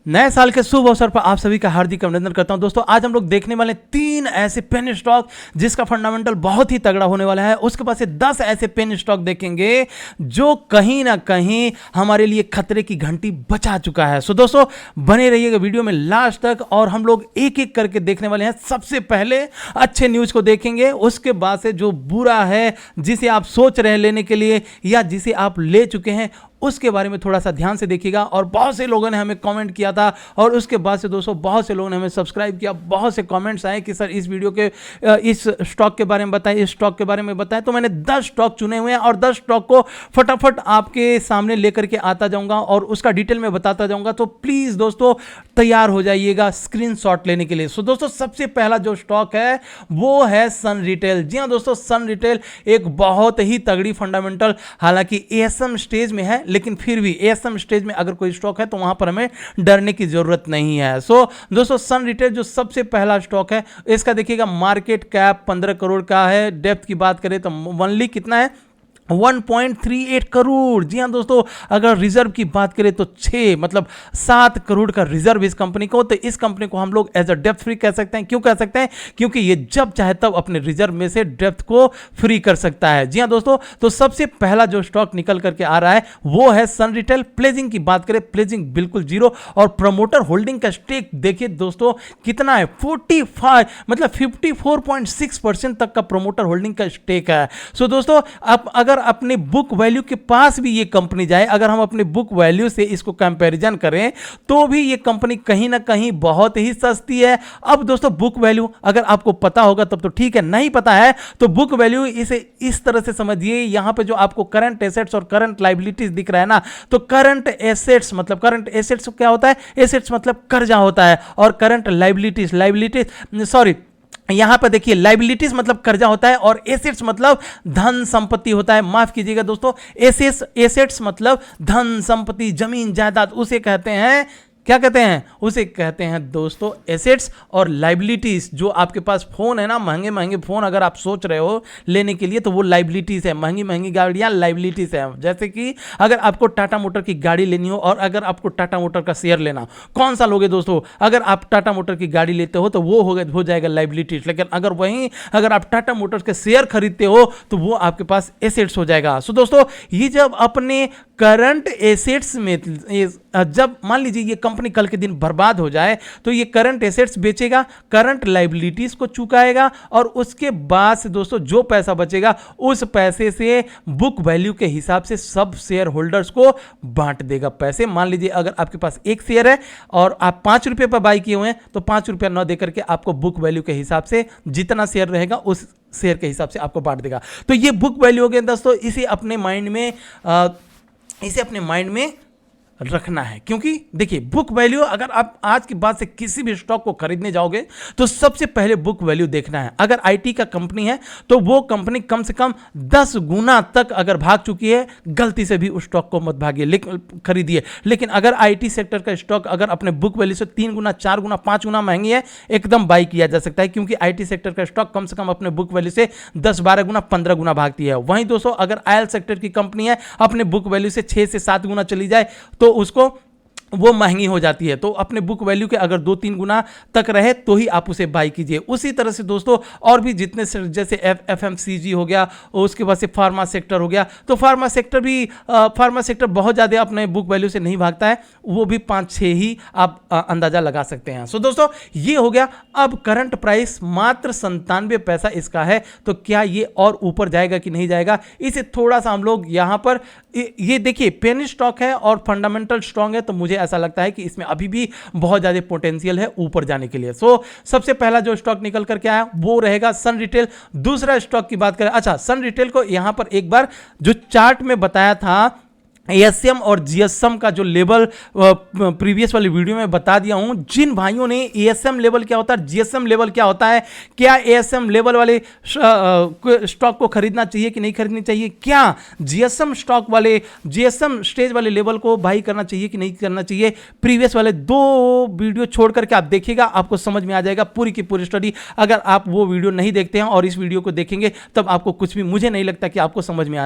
नए साल के शुभ अवसर पर आप सभी का हार्दिक अभिनंदन करता हूं। दोस्तों आज हम लोग देखने वाले 3 ऐसे पेन स्टॉक जिसका फंडामेंटल बहुत ही तगड़ा होने वाला है। उसके बाद से 10 ऐसे पेन स्टॉक देखेंगे जो कहीं ना कहीं हमारे लिए खतरे की घंटी बचा चुका है। सो दोस्तों बने रहिएगा वीडियो में लास्ट तक और हम लोग एक एक करके देखने वाले हैं। सबसे पहले अच्छे न्यूज को देखेंगे, उसके बाद से जो बुरा है जिसे आप सोच रहे हैं लेने के लिए या जिसे आप ले चुके हैं उसके बारे में थोड़ा सा ध्यान से देखिएगा। और बहुत से लोगों ने हमें कमेंट किया था और उसके बाद से दोस्तों बहुत से लोगों ने हमें सब्सक्राइब किया। बहुत से कमेंट्स आए कि सर इस वीडियो के इस स्टॉक के बारे में बताएं, इस स्टॉक के बारे में बताएं। तो मैंने 10 स्टॉक चुने हुए हैं और 10 स्टॉक को फटाफट आपके सामने लेकर के आता जाऊंगा और उसका डिटेल में बताता जाऊंगा। तो प्लीज दोस्तों तैयार हो जाइएगा स्क्रीनशॉट लेने के लिए। सो दोस्तों सबसे पहला जो स्टॉक है वो है सन रिटेल। जी हाँ दोस्तों, सन रिटेल एक बहुत ही तगड़ी फंडामेंटल, हालांकि एएसएम स्टेज में है लेकिन फिर भी एएसएम स्टेज में अगर कोई स्टॉक है तो वहां पर हमें डरने की जरूरत नहीं है। सो दोस्तों सन रिटेल जो सबसे पहला स्टॉक है इसका देखिएगा मार्केट कैप 15 करोड़ का है। डेप्थ की बात करें तो ओनली कितना है 1.38 करोड़। जी हाँ दोस्तों, अगर रिजर्व की बात करें तो 7 करोड़ का रिजर्व इस कंपनी को। तो इस कंपनी को हम लोग एज अ डेप्थ फ्री कह सकते हैं। क्यों कह सकते हैं? क्योंकि ये जब चाहे तब अपने रिजर्व में से डेप्थ को फ्री कर सकता है। जी हाँ दोस्तों, तो सबसे पहला जो स्टॉक निकल करके आ रहा है वो है सन रिटेल। प्लेजिंग की बात करें, प्लेजिंग बिल्कुल जीरो और प्रमोटर होल्डिंग का स्टेक देखिए दोस्तों कितना है 54.6% तक का प्रमोटर होल्डिंग का स्टेक है। सो दोस्तों अब अगर अपने बुक वैल्यू के पास भी ये कंपनी जाए, अगर हम अपने बुक वैल्यू से इसको कंपैरिजन करें तो भी ये कंपनी कहीं ना कहीं बहुत ही सस्ती है। अब दोस्तों बुक वैल्यू अगर आपको पता होगा तब तो ठीक है, नहीं पता है तो बुक वैल्यू इसे इस तरह से समझिए। यहां पे जो आपको करंट एसेट्स और करंट लायबिलिटीज दिख रहा है ना, तो करंट एसेट्स मतलब करंट एसेट्स क्या होता है? एसेट्स मतलब कर्जा होता है और करंट लायबिलिटीज यहां पर देखिए लायबिलिटीज मतलब कर्जा होता है और एसेट्स मतलब धन संपत्ति होता है। माफ कीजिएगा दोस्तों, एसेट्स मतलब धन संपत्ति, जमीन जायदाद, उसे कहते हैं, क्या कहते हैं? उसे कहते हैं दोस्तों एसेट्स। और लायबिलिटीज जो आपके पास फोन है ना, महंगे महंगे फोन अगर आप सोच रहे हो लेने के लिए तो वो लायबिलिटीज है। महंगी महंगी गाड़ियां लायबिलिटीज है। जैसे कि अगर आपको टाटा मोटर की गाड़ी लेनी हो और अगर आपको टाटा मोटर का शेयर लेना, कौन सा लोगे दोस्तों? अगर आप टाटा मोटर की गाड़ी लेते हो तो वो हो जाएगा लायबिलिटीज, लेकिन अगर आप टाटा मोटर्स के शेयर खरीदते हो तो वो आपके पास एसेट्स हो जाएगा। सो दोस्तों ये जब अपने करंट एसेट्स में, जब मान लीजिए ये कंपनी कल के दिन बर्बाद हो जाए तो ये करंट एसेट्स बेचेगा, करंट लायबिलिटीज को चुकाएगा और उसके बाद से दोस्तों जो पैसा बचेगा उस पैसे से बुक वैल्यू के हिसाब से सब शेयर होल्डर्स को बांट देगा पैसे। मान लीजिए अगर आपके पास एक शेयर है और आप 5 रुपए पर बाई किए हुए हैं तो 5 रुपया न देकर के आपको बुक वैल्यू के हिसाब से जितना शेयर रहेगा उस शेयर के हिसाब से आपको बांट देगा। तो ये बुक वैल्यू हो गया दोस्तों। इसे अपने माइंड में रखना है, क्योंकि देखिए बुक वैल्यू अगर आप आज की बात से किसी भी स्टॉक को खरीदने जाओगे तो सबसे पहले बुक वैल्यू देखना है। अगर आईटी का कंपनी है तो वो कंपनी कम से कम 10 गुना तक अगर भाग चुकी है, गलती से भी उस स्टॉक को मत भागिए, खरीदिए। लेकिन अगर आईटी सेक्टर का स्टॉक अगर अपने बुक वैल्यू से 3 गुना 4 गुना 5 गुना महंगी है, एकदम बाई किया जा सकता है, क्योंकि आईटी सेक्टर का स्टॉक कम से कम अपने बुक वैल्यू से 10-12 गुना 15 गुना भागती है। वहीं दोस्तों अगर ऑयल सेक्टर की कंपनी है, अपने बुक वैल्यू से 6 से 7 गुना चली जाए तो उसको वो महंगी हो जाती है। तो अपने बुक वैल्यू के अगर 2-3 गुना तक रहे तो ही आप उसे बाई कीजिए। उसी तरह से दोस्तों और भी जितने जैसे एफएमसीजी हो गया, उसके बाद से फार्मा सेक्टर हो गया, तो फार्मा सेक्टर बहुत ज़्यादा अपने बुक वैल्यू से नहीं भागता है, वो भी 5-6 ही आप अंदाजा लगा सकते हैं। सो दोस्तों ये हो गया। अब करंट प्राइस मात्र 97 पैसा इसका है, तो क्या ये और ऊपर जाएगा कि नहीं जाएगा, इसे थोड़ा सा हम लोग यहाँ पर ये देखिए पेनी स्टॉक है और फंडामेंटल स्ट्रांग है, तो मुझे ऐसा लगता है कि इसमें अभी भी बहुत ज्यादा पोटेंशियल है ऊपर जाने के लिए। सो सबसे पहला जो स्टॉक निकल करके आया वो रहेगा सन रिटेल। दूसरा स्टॉक की बात करें, अच्छा सन रिटेल को यहां पर एक बार जो चार्ट में बताया था एएसएम और जीएसएम का जो लेवल प्रीवियस वाली वीडियो में बता दिया हूं। जिन भाइयों ने एएसएम लेवल क्या होता है, जीएसएम लेवल क्या होता है, क्या एएसएम लेवल वाले स्टॉक को खरीदना चाहिए कि नहीं खरीदनी चाहिए, क्या जीएसएम स्टेज वाले लेवल को बाई करना चाहिए कि नहीं करना चाहिए, प्रीवियस वाले 2 वीडियो छोड़ करके आप देखिएगा, आपको समझ में आ जाएगा पूरी की पूरी स्टडी। अगर आप वो वीडियो नहीं देखते हैं और इस वीडियो को देखेंगे तब आपको कुछ भी, मुझे नहीं लगता कि आपको समझ में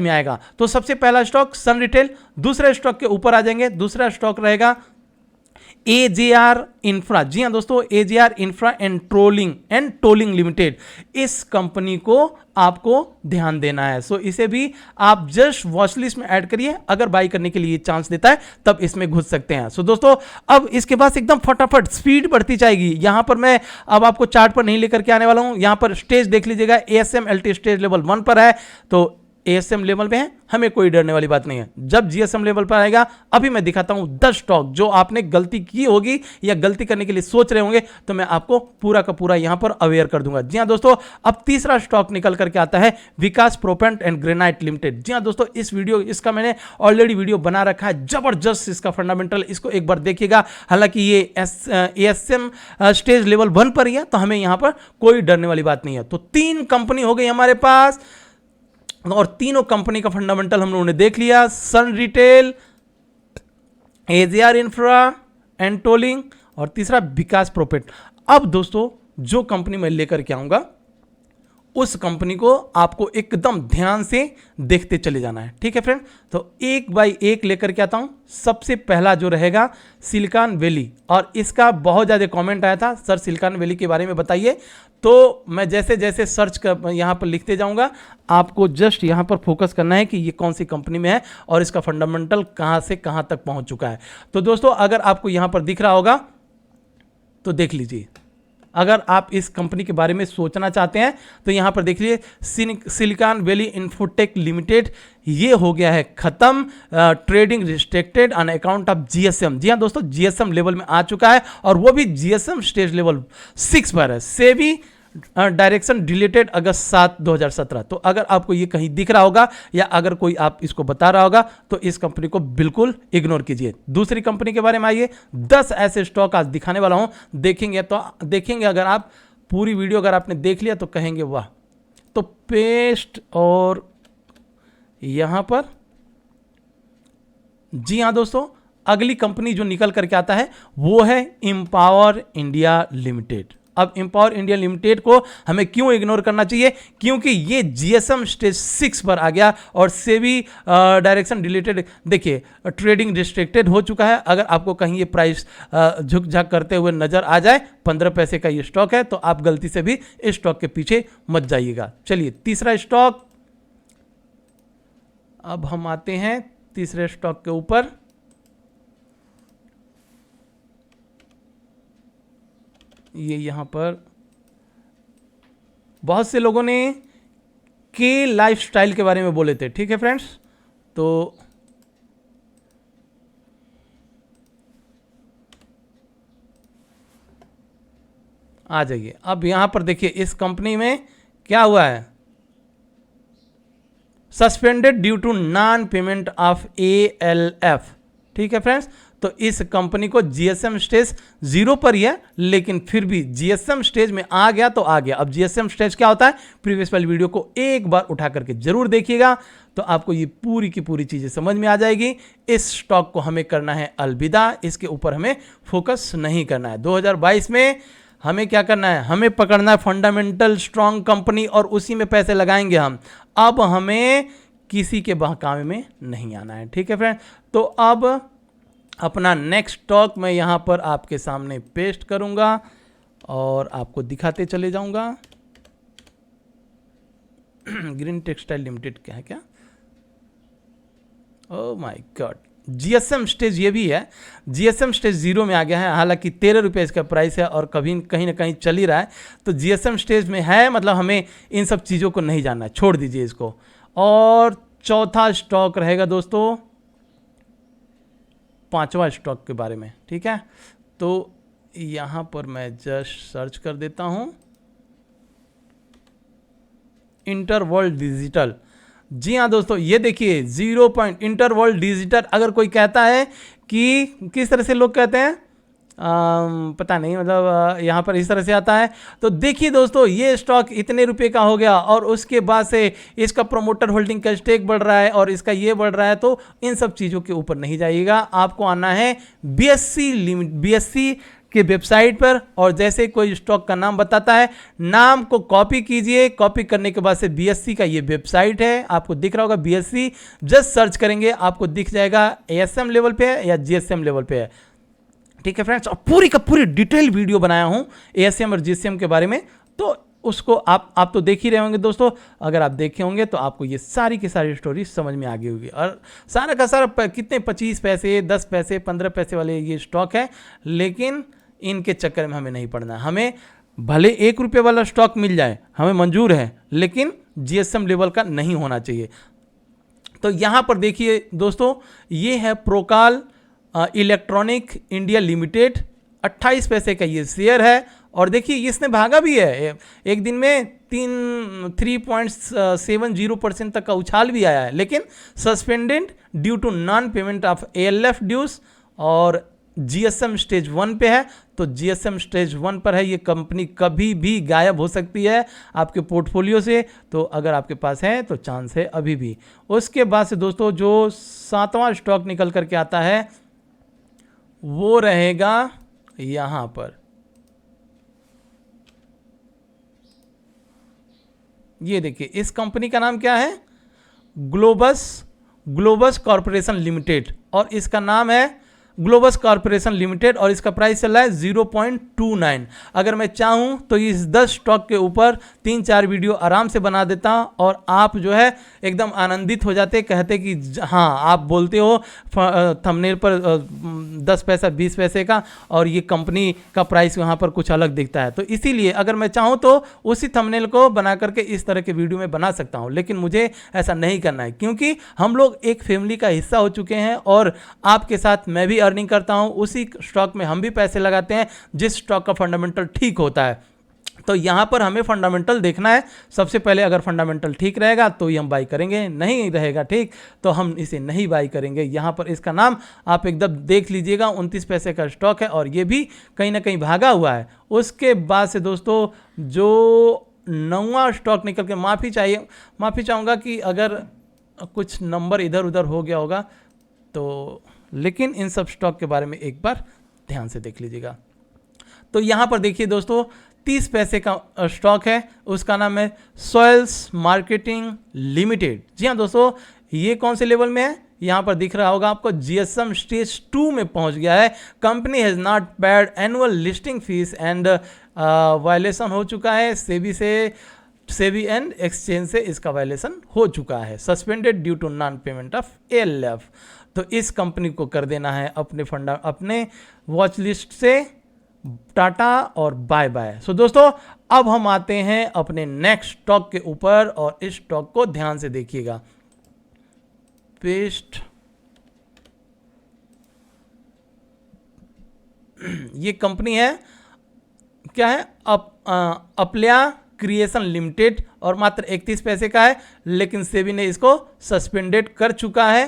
आएगा। तो सबसे पहला स्टॉक सन रिटेल। दूसरे स्टॉक के ऊपर आ जाएंगे, दूसरा स्टॉक रहेगा AJR इंफ्रा, जी हाँ दोस्तों, AJR infra and tolling limited, इस कंपनी को आपको ध्यान देना है। सो इसे भी आप जस्ट वॉच लिस्ट में ऐड करिए, अगर बाई करने के लिए चांस देता है तब इसमें घुस सकते हैं। सो दोस्तों अब इसके बाद एकदम फटाफट स्पीड बढ़ती जाएगी। यहां पर मैं अब आपको चार्ट पर नहीं लेकर के आने वाला हूं, यहां पर स्टेज देख लीजिएगा, ASM LT स्टेज लेवल 1 पर है, तो ASM लेवल पे है, हमें कोई डरने वाली बात नहीं है। जब GSM लेवल पर आएगा, अभी मैं दिखाता हूं 10 स्टॉक जो आपने गलती की होगी या गलती करने के लिए सोच रहे होंगे, तो मैं आपको पूरा का पूरा यहां पर अवेयर कर दूंगा। जी हां दोस्तों, अब तीसरा स्टॉक निकल करके आता है विकास प्रोपेंट एंड ग्रेनाइट लिमिटेड। जी हां दोस्तों, इसका मैंने ऑलरेडी वीडियो बना रखा है, जबरदस्त इसका फंडामेंटल, इसको एक बार देखिएगा। हालांकि ये ASM स्टेज लेवल 1 पर ही है, तो हमें यहां पर कोई डरने वाली बात नहीं है। तो 3 कंपनी हो गई हमारे पास, और तीनों कंपनी का फंडामेंटल हम लोगों ने देख लिया, sun retail, AJR infra and tolling, और तीसरा विकास प्रोपेट। अब दोस्तों जो कंपनी मैं लेकर के आऊंगा, उस कंपनी को आपको एकदम ध्यान से देखते चले जाना है, ठीक है फ्रेंड। तो एक बाय एक लेकर के आता हूं। सबसे पहला जो रहेगा सिलिकॉन वैली, और इसका बहुत ज़्यादा कमेंट आया था, सर सिलिकॉन वैली के बारे में बताइए। तो मैं जैसे जैसे सर्च कर यहाँ पर लिखते जाऊँगा, आपको जस्ट यहाँ पर फोकस करना है कि ये कौन सी कंपनी में है और इसका फंडामेंटल कहाँ से कहाँ तक पहुँच चुका है। तो दोस्तों अगर आपको यहाँ पर दिख रहा होगा तो देख लीजिए। अगर आप इस कंपनी के बारे में सोचना चाहते हैं तो यहाँ पर देख लीजिए, सिलिकॉन वैली इंफोटेक लिमिटेड, ये हो गया है खत्म, trading restricted on account of GSM। जी हाँ दोस्तों, GSM लेवल में आ चुका है, और वो भी GSM स्टेज लेवल 6 पर है। सेबी डायरेक्शन डिलीटेड अगस्त 7 2017। तो अगर आपको ये कहीं दिख रहा होगा या अगर कोई आप इसको बता रहा होगा, तो इस कंपनी को बिल्कुल इग्नोर कीजिए। दूसरी कंपनी के बारे में आइए, 10 ऐसे स्टॉक आज दिखाने वाला हूं, देखेंगे अगर आप पूरी वीडियो अगर आपने देख लिया तो कहेंगे वाह। तो पेस्ट, और यहां पर जी हां दोस्तों, अगली कंपनी जो निकल करके आता है वो है एम्पावर इंडिया लिमिटेड। अब एम्पावर इंडिया लिमिटेड को हमें क्यों इग्नोर करना चाहिए? क्योंकि ये GSM स्टेज 6 पर आ गया, और सेबी डायरेक्शन डिलीटेड, देखिए ट्रेडिंग रिस्ट्रिक्टेड हो चुका है। अगर आपको कहीं ये प्राइस झुक झाक करते हुए नजर आ जाए, 15 पैसे का ये स्टॉक है, तो आप गलती से भी इस स्टॉक के पीछे मत जाइएगा। चलिए तीसरा स्टॉक, अब हम आते हैं तीसरे स्टॉक के ऊपर। ये यहां पर बहुत से लोगों ने के लाइफस्टाइल के बारे में बोले थे, ठीक है फ्रेंड्स। तो आ जाइए, अब यहां पर देखिए इस कंपनी में क्या हुआ है, suspended due to non payment of ALF, ठीक है फ्रेंड्स। तो इस कंपनी को GSM स्टेज 0 पर ही है, लेकिन फिर भी GSM स्टेज में आ गया तो आ गया। अब GSM स्टेज क्या होता है, प्रीवियस वाली वीडियो को एक बार उठा करके जरूर देखिएगा, तो आपको ये पूरी की पूरी चीजें समझ में आ जाएगी। इस स्टॉक को हमें करना है अलविदा, इसके ऊपर हमें फोकस नहीं करना है। 2022 में हमें क्या करना है, हमें पकड़ना है फंडामेंटल स्ट्रॉन्ग कंपनी, और उसी में पैसे लगाएंगे हम। अब हमें किसी के बहकावे में नहीं आना है, ठीक है फ्रेंड। तो अब अपना नेक्स्ट स्टॉक मैं यहाँ पर आपके सामने पेस्ट करूँगा और आपको दिखाते चले जाऊँगा। ग्रीन टेक्सटाइल लिमिटेड क्या है, क्या, oh my God, GSM stage ये भी है, GSM स्टेज 0 में आ गया है। हालांकि 13 रुपये इसका प्राइस है, और कभी कहीं ना कहीं चल ही रहा है। तो GSM स्टेज में है, मतलब हमें इन सब चीज़ों को नहीं जानना है, छोड़ दीजिए इसको। और चौथा स्टॉक रहेगा दोस्तों, 5वां स्टॉक के बारे में, ठीक है। तो यहाँ पर मैं जस्ट सर्च कर देता हूँ, इंटरवर्ल्ड डिजिटल। जी हाँ दोस्तों, ये देखिए 0 पॉइंट इंटरवर्ल्ड डिजिटल। अगर कोई कहता है कि किस तरह से लोग कहते हैं, पता नहीं, मतलब यहाँ पर इस तरह से आता है। तो देखिए दोस्तों, ये स्टॉक इतने रुपए का हो गया, और उसके बाद से इसका प्रोमोटर होल्डिंग का स्टेक बढ़ रहा है, और इसका ये बढ़ रहा है। तो इन सब चीज़ों के ऊपर नहीं जाइएगा, आपको आना है BSE के वेबसाइट पर, और जैसे कोई स्टॉक का नाम बताता है, नाम को कॉपी कीजिए। कॉपी करने के बाद से BSE का ये वेबसाइट है, आपको दिख रहा होगा BSE, जस्ट सर्च करेंगे आपको दिख जाएगा ASM लेवल पे है या GSM लेवल पे है। ठीक है फ्रेंड्स, और पूरी का पूरी डिटेल वीडियो बनाया हूँ एएसएम और जीएसएम के बारे में, तो उसको आप तो देख ही रहे होंगे दोस्तों। अगर आप देखे होंगे तो आपको ये सारी की सारी स्टोरी समझ में आ गई होगी। और सारा का सारा कितने 25 पैसे 10 पैसे 15 पैसे वाले ये स्टॉक है, लेकिन इनके चक्कर में हमें नहीं पड़ना। हमें भले 1 रुपये वाला स्टॉक मिल जाए, हमें मंजूर है, लेकिन जीएसएम लेवल का नहीं होना चाहिए। तो यहाँ पर देखिए दोस्तों, ये है प्रोकाल इलेक्ट्रॉनिक इंडिया लिमिटेड, 28 पैसे का ये शेयर है। और देखिए इसने भागा भी है, एक दिन में 3.70% तक का उछाल भी आया है, लेकिन suspended due to non payment of ALF dues. और जीएसएम स्टेज 1 पे है, तो जीएसएम स्टेज 1 पर है, ये कंपनी कभी भी गायब हो सकती है आपके पोर्टफोलियो से। तो अगर आपके पास है तो चांस है अभी भी। उसके बाद से दोस्तों जो 7वां स्टॉक निकल करके आता है वो रहेगा यहां पर, ये देखिए इस कंपनी का नाम क्या है, ग्लोबस कॉर्पोरेशन लिमिटेड, और इसका नाम है ग्लोबस कॉर्पोरेशन लिमिटेड, और इसका प्राइस चल रहा है 0.29। अगर मैं चाहूं तो इस 10 स्टॉक के ऊपर 3-4 वीडियो आराम से बना देता, और आप जो है एकदम आनंदित हो जाते, कहते कि हाँ, आप बोलते हो थंबनेल पर 10 पैसा 20 पैसे का, और ये कंपनी का प्राइस वहाँ पर कुछ अलग दिखता है। तो इसीलिए अगर मैं चाहूँ तो उसी थंबनेल को बना करके इस तरह के वीडियो में बना सकता हूँ, लेकिन मुझे ऐसा नहीं करना है, क्योंकि हम लोग एक फैमिली का हिस्सा हो चुके हैं, और आपके साथ मैं भी अर्निंग करता हूं, उसी स्टॉक में हम भी पैसे लगाते हैं जिस स्टॉक का फंडामेंटल ठीक होता है। तो यहां पर हमें फंडामेंटल देखना है सबसे पहले। अगर फंडामेंटल ठीक रहेगा तो ही हम बाई करेंगे, नहीं रहेगा ठीक तो हम इसे नहीं बाई करेंगे। यहां पर इसका नाम आप एकदम देख लीजिएगा, 29 पैसे का स्टॉक है, और ये भी कहीं ना कहीं भागा हुआ है। उसके बाद से दोस्तों जो 9वां स्टॉक निकल के, माफ़ी चाहूँगा कि अगर कुछ नंबर इधर उधर हो गया होगा तो, लेकिन इन सब स्टॉक के बारे में एक बार ध्यान से देख लीजिएगा। तो यहाँ पर देखिए दोस्तों 30 पैसे का स्टॉक है, उसका नाम है सॉइल्स मार्केटिंग लिमिटेड। जी हाँ दोस्तों, ये कौन से लेवल में है, यहाँ पर दिख रहा होगा आपको, जीएसएम स्टेज 2 में पहुँच गया है। Company has not paid annual listing fees and violation हो चुका है, सेबी एंड एक्सचेंज से इसका वायलेशन हो चुका है, suspended due to non payment of ALF. तो इस कंपनी को कर देना है अपने वॉच लिस्ट से टाटा और बाय बाय। सो दोस्तों अब हम आते हैं अपने नेक्स्ट स्टॉक के ऊपर, और इस स्टॉक को ध्यान से देखिएगा। पेस्ट, ये कंपनी है, क्या है, अपल्या क्रिएशन लिमिटेड, और मात्र 31 पैसे का है, लेकिन सेबी ने इसको सस्पेंडेड कर चुका है।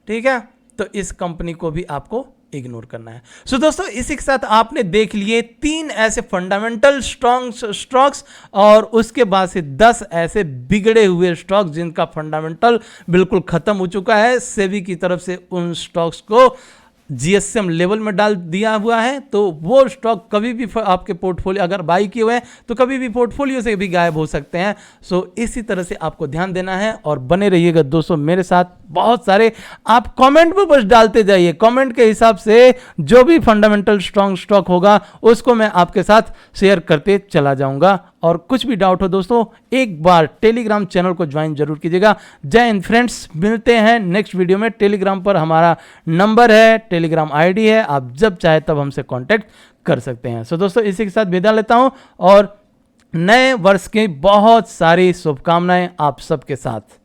ठीक है, तो इस कंपनी को भी आपको इग्नोर करना है। सो दोस्तों इसी के साथ आपने देख लिए 3 ऐसे फंडामेंटल स्टॉक्स, और उसके बाद से 10 ऐसे बिगड़े हुए स्टॉक्स जिनका फंडामेंटल बिल्कुल खत्म हो चुका है। सेबी की तरफ से उन स्टॉक्स को जीएसएम लेवल में डाल दिया हुआ है, तो वो स्टॉक कभी भी आपके पोर्टफोलियो अगर बाई किए हुए हैं तो कभी भी पोर्टफोलियो से भी गायब हो सकते हैं। सो इसी तरह से आपको ध्यान देना है, और बने रहिएगा दोस्तों मेरे साथ। बहुत सारे आप कमेंट में बस डालते जाइए, कमेंट के हिसाब से जो भी फंडामेंटल स्ट्रॉन्ग स्टॉक होगा उसको मैं आपके साथ शेयर करते चला जाऊंगा। और कुछ भी डाउट हो दोस्तों एक बार टेलीग्राम चैनल को ज्वाइन जरूर कीजिएगा। जय हिंद फ्रेंड्स, मिलते हैं नेक्स्ट वीडियो में। टेलीग्राम पर हमारा नंबर है, टेलीग्राम आईडी है, आप जब चाहे तब हमसे कांटेक्ट कर सकते हैं। सो दोस्तों इसी के साथ विदा लेता हूं, और नए वर्ष की बहुत सारी शुभकामनाएं आप सबके साथ।